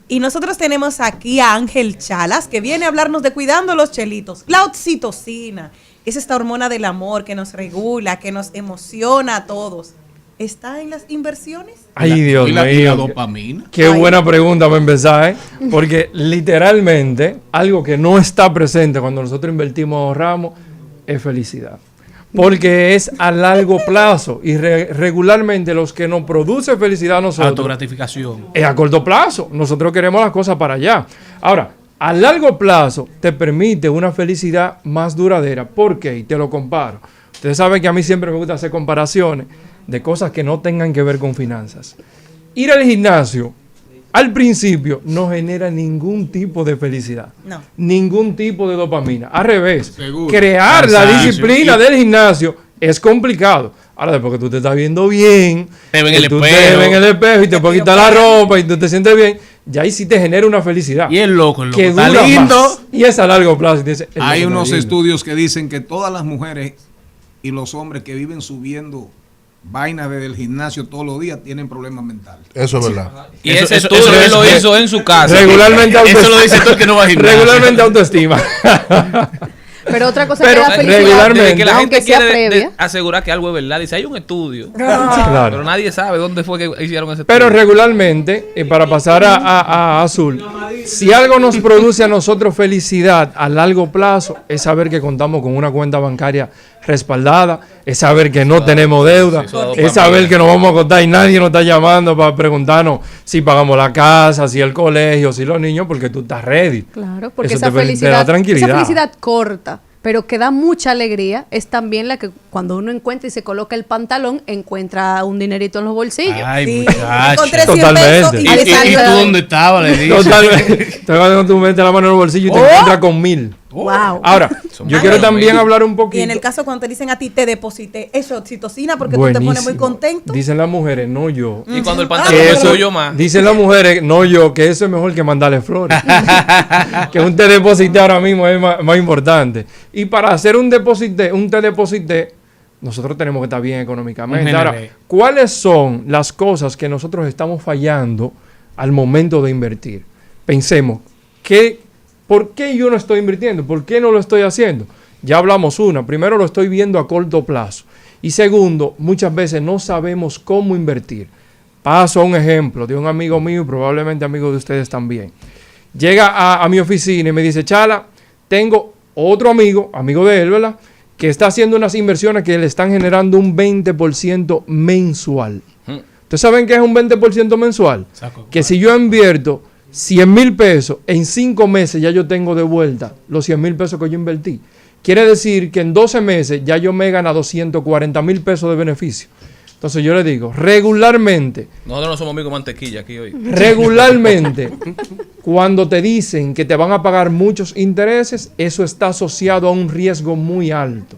Y nosotros tenemos aquí a Ángel Chalas, que viene a hablarnos de cuidando los chelitos. La oxitocina es esta hormona del amor que nos regula, que nos emociona a todos. ¿Está en las inversiones? Ay, Dios mío. ¿Y la dopamina? Qué buena pregunta para empezar, ¿eh? Porque literalmente algo que no está presente cuando nosotros invertimos o ahorramos es felicidad. Porque es a largo plazo y regularmente los que nos produce felicidad a nosotros Autogratificación. es a corto plazo. Nosotros queremos las cosas para allá. Ahora, a largo plazo te permite una felicidad más duradera. ¿Por qué? Y te lo comparo. Ustedes saben que a mí siempre me gusta hacer comparaciones de cosas que no tengan que ver con finanzas. Ir al gimnasio al principio no genera ningún tipo de felicidad, No. ningún tipo de dopamina. Al revés, Seguro. crear la Cansancio. disciplina del gimnasio es complicado. Ahora, después que tú te estás viendo bien, Te ven en el tú espejo. te ves en el espejo y te puedes quitar la ropa y tú te sientes bien, ya ahí sí te genera una felicidad. Y el loco que está dura lindo. más. Y es a largo plazo. Y te dice, el Hay loco está unos lindo. estudios que dicen que todas las mujeres y los hombres que viven subiendo vainas desde el gimnasio todos los días tienen problemas mentales. Eso es verdad. Y ese estudio él lo hizo en su casa. Regularmente Eso lo dice todo el que no va al gimnasio. Regularmente autoestima. Pero otra cosa Pero que da felicidad, regularmente, que la aunque gente sea quiere previa. asegurar que algo es verdad. Dice, hay un estudio. Claro. Pero nadie sabe dónde fue que hicieron ese Pero estudio. regularmente, para pasar a Azul, si algo nos produce a nosotros felicidad a largo plazo, es saber que contamos con una cuenta bancaria respaldada, es saber que no tenemos deuda, eso da es saber que nos vamos a contar y nadie nos está llamando para preguntarnos si pagamos la casa, si el colegio, si los niños, porque tú estás ready. Claro, porque Eso esa te da felicidad, tranquilidad. esa felicidad corta, pero que da mucha alegría, es también la que cuando uno encuentra y se coloca el pantalón, encuentra un dinerito en los bolsillos. Ay, Sí, muchacho. encontré 100 Totalmente. pesos ¿Y, y le y salió. tú dónde estabas? Le dije. Totalmente. Entonces cuando tú metes la mano en el bolsillo y te encuentras con 1000. Wow. Ahora, yo quiero también hablar un Y poquito. en el caso cuando te dicen a ti, te deposité, eso es oxitocina porque tú te pones muy Buenísimo. contento. Dicen las mujeres, no yo. Y cuando el Que pantalón es eso- suyo más. Dicen las mujeres, no yo, que eso es mejor que mandarle flores. Que un te deposité ahora mismo es más importante. Y para hacer un te deposité, nosotros tenemos que estar bien económicamente. Un Ahora, GNP. ¿cuáles son las cosas que nosotros estamos fallando al momento de invertir? Pensemos, ¿por qué yo no estoy invirtiendo? ¿Por qué no lo estoy haciendo? Ya hablamos una. Primero, lo estoy viendo a corto plazo. Y segundo, muchas veces no sabemos cómo invertir. Paso a un ejemplo de un amigo mío y probablemente amigo de ustedes también. Llega a mi oficina y me dice, Chala, tengo otro amigo de él, ¿verdad? Que está haciendo unas inversiones que le están generando un 20% mensual. ¿Ustedes saben qué es un 20% mensual? Que si yo invierto 100,000 pesos, en 5 meses ya yo tengo de vuelta los 100,000 pesos que yo invertí. Quiere decir que en 12 meses ya yo me he ganado 140,000 pesos de beneficio. Entonces yo le digo, regularmente, Nosotros no somos amigos de mantequilla aquí hoy. cuando te dicen que te van a pagar muchos intereses, eso está asociado a un riesgo muy alto.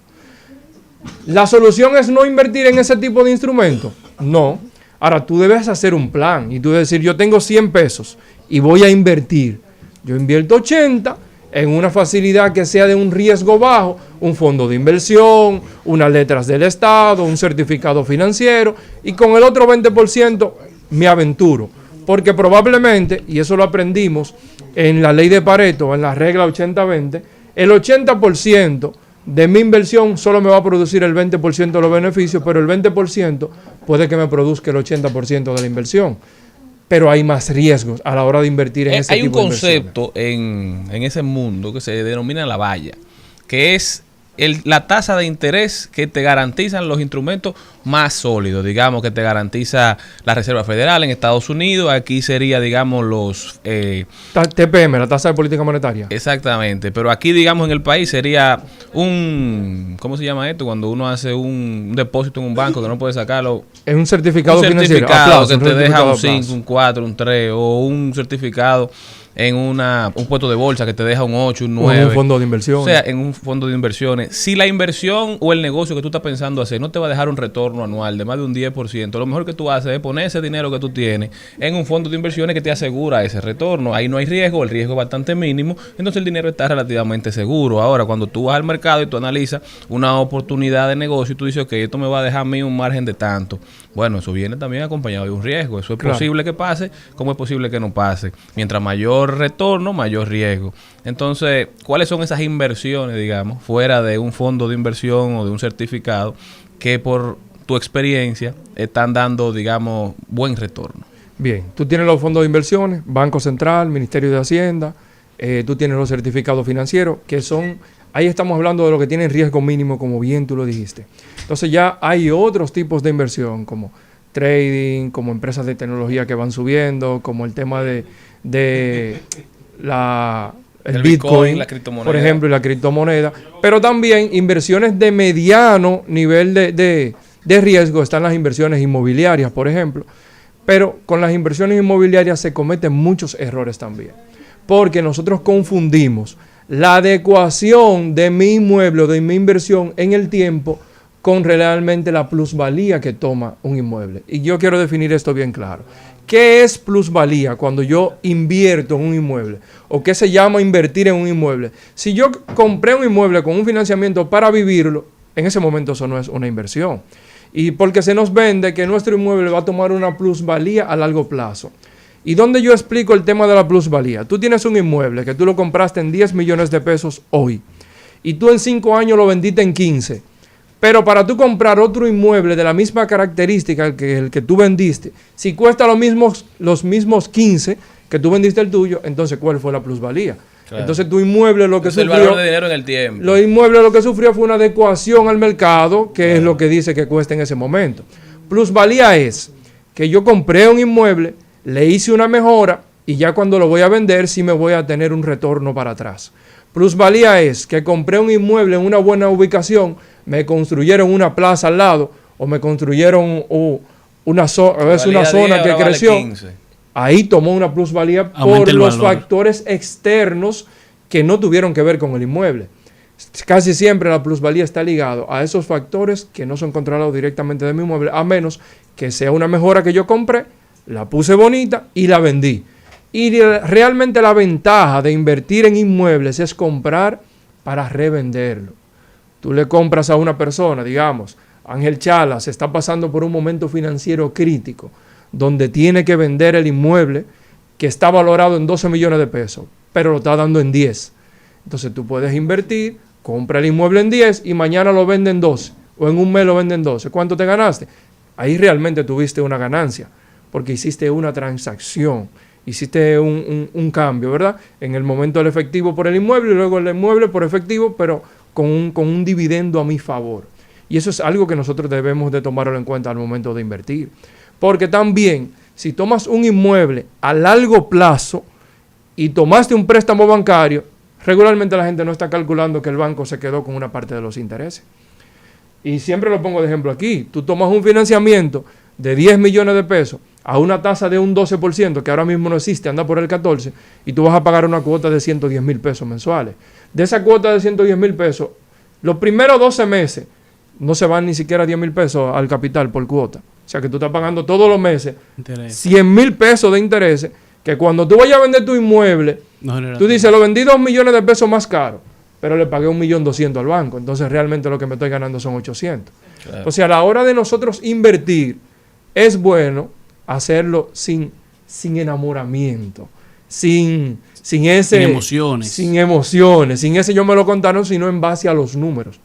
¿La solución es no invertir en ese tipo de instrumentos? No. Ahora, tú debes hacer un plan y tú debes decir, yo tengo 100 pesos y voy a invertir. Yo invierto 80 en una facilidad que sea de un riesgo bajo, un fondo de inversión, unas letras del Estado, un certificado financiero, y con el otro 20% me aventuro. Porque probablemente, y eso lo aprendimos en la ley de Pareto, en la regla 80-20, el 80% de mi inversión solo me va a producir el 20% de los beneficios, pero el 20% puede que me produzca el 80% de la inversión. Pero hay más riesgos a la hora de invertir en ese Hay un tipo de inversiones. concepto en ese mundo que se denomina la valla, que es la tasa de interés que te garantizan los instrumentos más sólidos, digamos, que te garantiza la Reserva Federal en Estados Unidos. Aquí sería, digamos, los... TPM, la tasa de política monetaria. Exactamente, pero aquí, digamos, en el país sería un... ¿Cómo se llama esto? Cuando uno hace un depósito en un banco que no puede sacarlo. Es un certificado Un financiero. certificado Aplauso, que te deja certificado un aplauso. 5, un 4, un 3 o un certificado en un puesto de bolsa que te deja un 8, un O 9. en un fondo de inversión. O sea, en un fondo de inversiones. Si la inversión o el negocio que tú estás pensando hacer no te va a dejar un retorno anual de más de un 10%, lo mejor que tú haces es poner ese dinero que tú tienes en un fondo de inversiones que te asegura ese retorno. Ahí no hay riesgo, el riesgo es bastante mínimo, entonces el dinero está relativamente seguro. Ahora, cuando tú vas al mercado y tú analizas una oportunidad de negocio y tú dices, ok, esto me va a dejar a mí un margen de tanto. Bueno, eso viene también acompañado de un riesgo. Eso es Claro. posible que pase, como es posible que no pase. Mientras mayor retorno, mayor riesgo. Entonces, ¿cuáles son esas inversiones, digamos, fuera de un fondo de inversión o de un certificado que por tu experiencia están dando, digamos, buen retorno? Bien, tú tienes los fondos de inversiones, Banco Central, Ministerio de Hacienda, tú tienes los certificados financieros, que son, ahí estamos hablando de lo que tienen riesgo mínimo, como bien tú lo dijiste. Entonces ya hay otros tipos de inversión, como trading, como empresas de tecnología que van subiendo, como el tema de el Bitcoin, la criptomoneda. por ejemplo, y la criptomoneda, pero también inversiones de mediano nivel de riesgo, están las inversiones inmobiliarias, por ejemplo, pero con las inversiones inmobiliarias se cometen muchos errores también, porque nosotros confundimos la adecuación de mi inmueble o de mi inversión en el tiempo con realmente la plusvalía que toma un inmueble. Y yo quiero definir esto bien claro. ¿Qué es plusvalía cuando yo invierto en un inmueble? ¿O qué se llama invertir en un inmueble? Si yo compré un inmueble con un financiamiento para vivirlo, en ese momento eso no es una inversión. Y porque se nos vende que nuestro inmueble va a tomar una plusvalía a largo plazo. ¿Y dónde yo explico el tema de la plusvalía? Tú tienes un inmueble que tú lo compraste en 10 millones de pesos hoy. Y tú en 5 años lo vendiste en 15. Pero para tú comprar otro inmueble de la misma característica que el que tú vendiste, si cuesta los mismos 15 que tú vendiste el tuyo, entonces ¿cuál fue la plusvalía? Claro. Entonces tu inmueble lo que Es el sufrió, valor de dinero en el tiempo. los inmuebles lo que sufrió fue una adecuación al mercado, que es lo que dice que cuesta en ese momento. Plusvalía es que yo compré un inmueble, le hice una mejora y ya cuando lo voy a vender sí me voy a tener un retorno para atrás. Plusvalía es que compré un inmueble en una buena ubicación, me construyeron una plaza al lado o me construyeron una zona que creció. 15. Ahí tomó una plusvalía Aumenta por el los valor. factores externos que no tuvieron que ver con el inmueble. Casi siempre la plusvalía está ligado a esos factores que no son controlados directamente de mi inmueble, a menos que sea una mejora que yo compré, la puse bonita y la vendí. Y realmente la ventaja de invertir en inmuebles es comprar para revenderlo. Tú le compras a una persona, digamos, Ángel Chala se está pasando por un momento financiero crítico, donde tiene que vender el inmueble que está valorado en 12 millones de pesos, pero lo está dando en 10. Entonces tú puedes invertir, compra el inmueble en 10 y mañana lo vende en 12, o en un mes lo vende en 12. ¿Cuánto te ganaste? Ahí realmente tuviste una ganancia, porque hiciste una transacción, hiciste un cambio, ¿verdad? En el momento del efectivo por el inmueble y luego el inmueble por efectivo, pero con un dividendo a mi favor. Y eso es algo que nosotros debemos de tomarlo en cuenta al momento de invertir. Porque también, si tomas un inmueble a largo plazo y tomaste un préstamo bancario, regularmente la gente no está calculando que el banco se quedó con una parte de los intereses. Y siempre lo pongo de ejemplo aquí. Tú tomas un financiamiento de 10 millones de pesos a una tasa de un 12%, que ahora mismo no existe, anda por el 14%, y tú vas a pagar una cuota de 110 mil pesos mensuales. De esa cuota de 110 mil pesos, los primeros 12 meses no se van ni siquiera 10 mil pesos al capital por cuota. O sea que tú estás pagando todos los meses Interés. 100 mil pesos de intereses, que cuando tú vayas a vender tu inmueble, No genera tú dices, lo vendí 2 millones de pesos más caro, pero le pagué 1.200.000 al banco. Entonces realmente lo que me estoy ganando son 800. Claro. Entonces a la hora de nosotros invertir, es bueno hacerlo sin enamoramiento, sin ese... Sin emociones. Sin emociones, sin ese yo me lo contaron, sino en base a los números.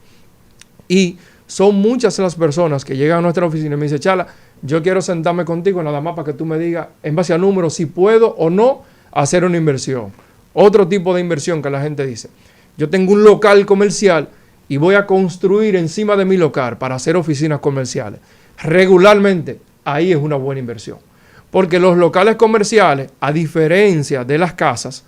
Y son muchas las personas que llegan a nuestra oficina y me dicen, Chala, yo quiero sentarme contigo nada más para que tú me digas en base a números si puedo o no hacer una inversión. Otro tipo de inversión que la gente dice, yo tengo un local comercial y voy a construir encima de mi local para hacer oficinas comerciales. Regularmente, ahí es una buena inversión. Porque los locales comerciales, a diferencia de las casas,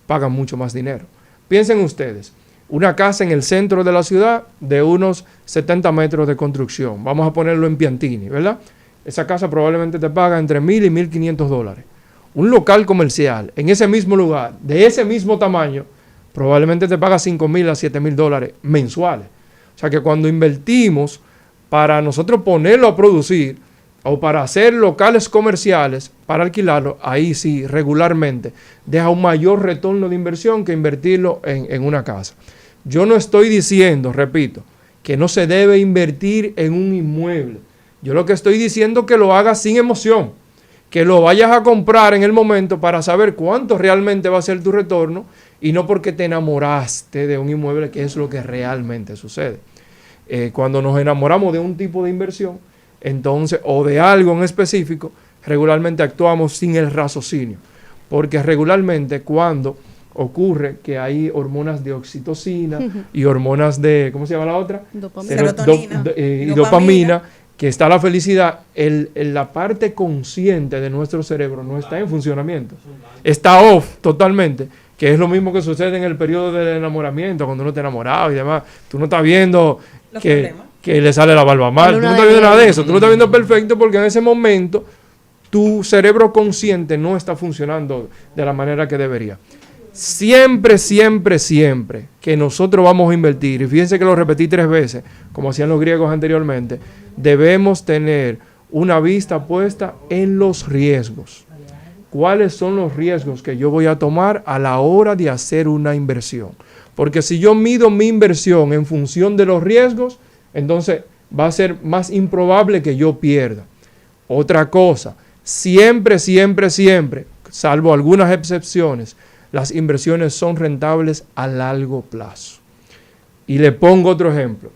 pagan mucho más dinero. Piensen ustedes, una casa en el centro de la ciudad de unos 70 metros de construcción. Vamos a ponerlo en Piantini, ¿verdad? Esa casa probablemente te paga entre $1,000 y $1,500. un local comercial en ese mismo lugar, de ese mismo tamaño, probablemente te paga $5,000 a $7,000 mensuales. O sea que cuando invertimos para nosotros ponerlo a producir o para hacer locales comerciales, para alquilarlo, ahí sí, regularmente, deja un mayor retorno de inversión que invertirlo en una casa. Yo no estoy diciendo, repito, que no se debe invertir en un inmueble. Yo lo que estoy diciendo es que lo hagas sin emoción, que lo vayas a comprar en el momento para saber cuánto realmente va a ser tu retorno y no porque te enamoraste de un inmueble, que es lo que realmente sucede. Cuando nos enamoramos de un tipo de inversión, entonces, o de algo en específico, regularmente actuamos sin el raciocinio, porque regularmente cuando ocurre que hay hormonas de oxitocina y hormonas de, ¿cómo se llama la otra? Dopamina. Serotonina. Y dopamina, que está la felicidad, la parte consciente de nuestro cerebro no está en funcionamiento, está off totalmente, que es lo mismo que sucede en el periodo del enamoramiento, cuando uno está enamorado y demás. Tú no estás viendo que le sale la barba mal, tú no estás viendo nada de eso, tú lo estás viendo perfecto porque en ese momento tu cerebro consciente no está funcionando de la manera que debería. Siempre, siempre, siempre que nosotros vamos a invertir, y fíjense que lo repetí 3 veces, como hacían los griegos anteriormente, debemos tener una vista puesta en los riesgos. ¿Cuáles son los riesgos que yo voy a tomar a la hora de hacer una inversión? Porque si yo mido mi inversión en función de los riesgos, entonces va a ser más improbable que yo pierda. Otra cosa, siempre, siempre, siempre, salvo algunas excepciones, las inversiones son rentables a largo plazo. Y le pongo otro ejemplo.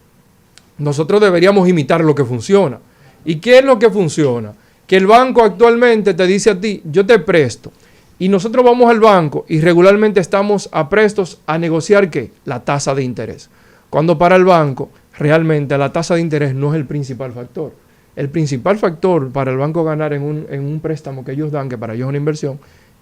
Nosotros deberíamos imitar lo que funciona. ¿Y qué es lo que funciona? Que el banco actualmente te dice a ti, yo te presto. Y nosotros vamos al banco y regularmente estamos a prestos a negociar ¿qué? La tasa de interés. Cuando para el banco, realmente la tasa de interés no es el principal factor. El principal factor para el banco ganar en un préstamo que ellos dan, que para ellos es una inversión,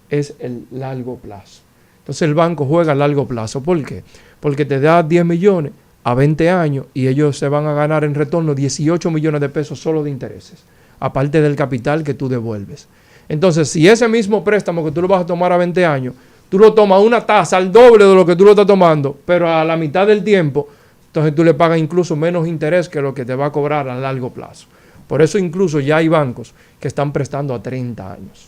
es el largo plazo. Entonces el banco juega a largo plazo. ¿Por qué? Porque te da 10 millones a 20 años y ellos se van a ganar en retorno 18 millones de pesos solo de intereses, aparte del capital que tú devuelves. Entonces, si ese mismo préstamo que tú lo vas a tomar a 20 años, tú lo tomas a una tasa al doble de lo que tú lo estás tomando, pero a la mitad del tiempo, entonces tú le pagas incluso menos interés que lo que te va a cobrar a largo plazo. Por eso incluso ya hay bancos que están prestando a 30 años.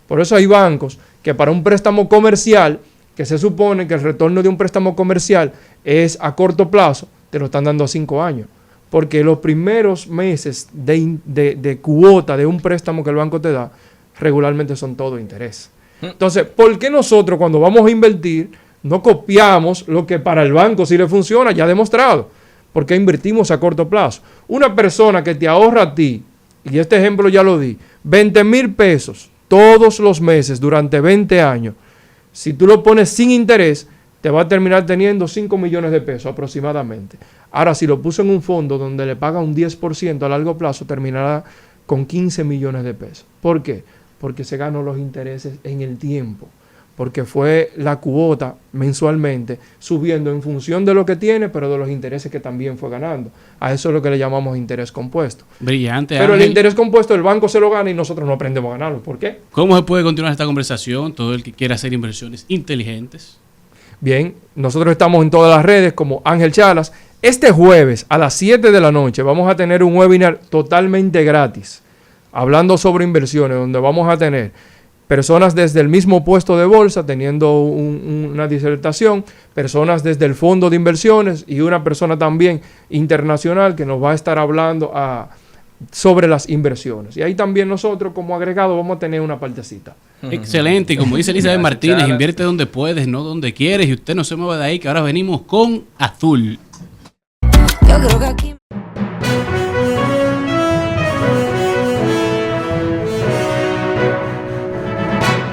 Por eso hay bancos que para un préstamo comercial, que se supone que el retorno de un préstamo comercial es a corto plazo, te lo están dando a 5 años. Porque los primeros meses de cuota de un préstamo que el banco te da, regularmente son todo interés. Entonces, ¿por qué nosotros cuando vamos a invertir no copiamos lo que para el banco sí le funciona, ya demostrado? Porque invertimos a corto plazo. Una persona que te ahorra a ti, y este ejemplo ya lo di, 20,000 pesos todos los meses durante 20 años, si tú lo pones sin interés, te va a terminar teniendo 5 millones de pesos aproximadamente. Ahora, si lo puso en un fondo donde le paga un 10% a largo plazo, terminará con 15 millones de pesos. ¿Por qué? Porque se ganó los intereses en el tiempo. Porque fue la cuota mensualmente subiendo en función de lo que tiene, pero de los intereses que también fue ganando. A eso es lo que le llamamos interés compuesto. Brillante, Pero Ángel. el interés compuesto el banco se lo gana y nosotros no aprendemos a ganarlo. ¿Por qué? ¿Cómo se puede continuar esta conversación? Todo el que quiera hacer inversiones inteligentes. Bien, nosotros estamos en todas las redes como Ángel Chalas. Este jueves a las 7 de la noche vamos a tener un webinar totalmente gratis, hablando sobre inversiones, donde vamos a tener personas desde el mismo puesto de bolsa teniendo una disertación, personas desde el fondo de inversiones y una persona también internacional que nos va a estar hablando sobre las inversiones. Y ahí también nosotros como agregado vamos a tener una partecita. Excelente, y como dice Elizabeth Martínez, invierte donde puedes, no donde quieres, y usted no se mueva de ahí, que ahora venimos con Azul. Yo creo que aquí